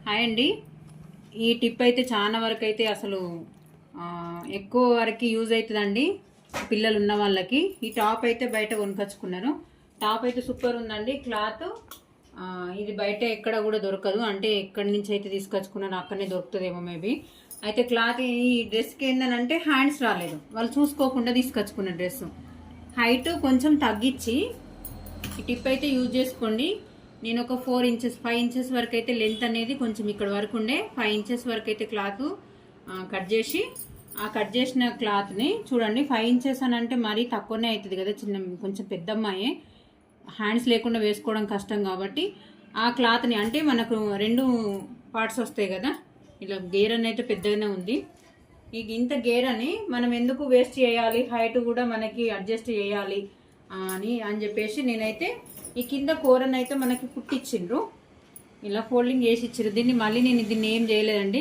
Hi అండి. ఈ tip అయితే చాలా వరకు అయితే అసలు ఎక్కువ వరకు యూజ్ అవుతుందండి పిల్లలు ఉన్న వాళ్ళకి. ఈ టాప్ అయితే బయట కొనుకొచ్చుకున్నాను. టాప్ అయితే సూపర్ ఉందండి. క్లాత్ ఇది బయట ఎక్కడ కూడా దొరకదు, అంటే ఎక్కడి నుంచి అయితే తీసుకొచ్చుకున్నాను అక్కడనే దొరుకుతుందేమో మేబీ. అయితే క్లాత్ ఈ డ్రెస్కి ఏంటంటే హ్యాండ్స్ రాలేదు, వాళ్ళు చూసుకోకుండా తీసుకొచ్చుకున్న డ్రెస్. హైట్ కొంచెం తగ్గించి ఈ టిప్ అయితే యూజ్ చేసుకోండి. నేను ఒక 4 ఇంచెస్ 5 ఇంచెస్ వరకు అయితే లెంత్ అనేది కొంచెం ఇక్కడ వరకు ఉండే 5 ఇంచెస్ వరకు అయితే క్లాత్ కట్ చేసి, ఆ కట్ చేసిన క్లాత్ని చూడండి. 5 ఇంచెస్ అని అంటే మరీ తక్కువనే అవుతుంది కదా, చిన్న కొంచెం పెద్ద అమ్మాయి హ్యాండ్స్ లేకుండా వేసుకోవడం కష్టం కాబట్టి ఆ క్లాత్ని, అంటే మనకు 2 పార్ట్స్ వస్తాయి కదా, ఇలా గేర్ అని అయితే పెద్దగానే ఉంది. ఈ ఇంత గేర్ అని మనం ఎందుకు వేస్ట్ చేయాలి, హైట్ కూడా మనకి అడ్జస్ట్ చేయాలి అని చెప్పేసి నేనైతే ఈ కింద కూరని అయితే మనకి కుట్టించిండ్రు, ఇలా ఫోల్డింగ్ చేసి ఇచ్చారు. నేను దీన్ని ఏం చేయలేదండి.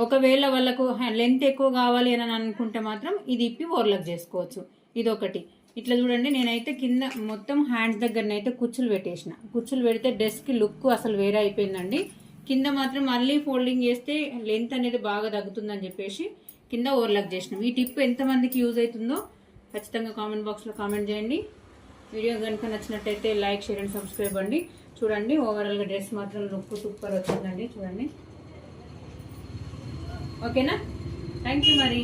ఒకవేళ వాళ్ళకు లెంత్ ఎక్కువ కావాలి అని అనుకుంటే మాత్రం ఇది ఇప్పి ఓవర్లాక్ చేసుకోవచ్చు. ఇదొకటి. ఇట్లా చూడండి, నేనైతే కింద మొత్తం హ్యాండ్స్ దగ్గరనైతే కుచ్చులు పెట్టేసిన. కుచ్చులు పెడితే డ్రెస్కి లుక్ అసలు వేరే అయిపోయిందండి. కింద మాత్రం మళ్ళీ ఫోల్డింగ్ చేస్తే లెంత్ అనేది బాగా తగ్గుతుందని చెప్పేసి కింద ఓవర్లాక్ చేసినాం. ఈ టిప్ ఎంతమందికి యూజ్ అవుతుందో ఖచ్చితంగా కామెంట్ బాక్స్లో కామెంట్ చేయండి. వీడియో కనుక నచ్చినట్టయితే లైక్, షేర్ అండ్ సబ్స్క్రైబ్ అండి. చూడండి, ఓవరాల్గా డ్రెస్ మాత్రం లుక్ సూపర్ వచ్చిందండి. చూడండి, ఓకేనా? థ్యాంక్ యూ మరి.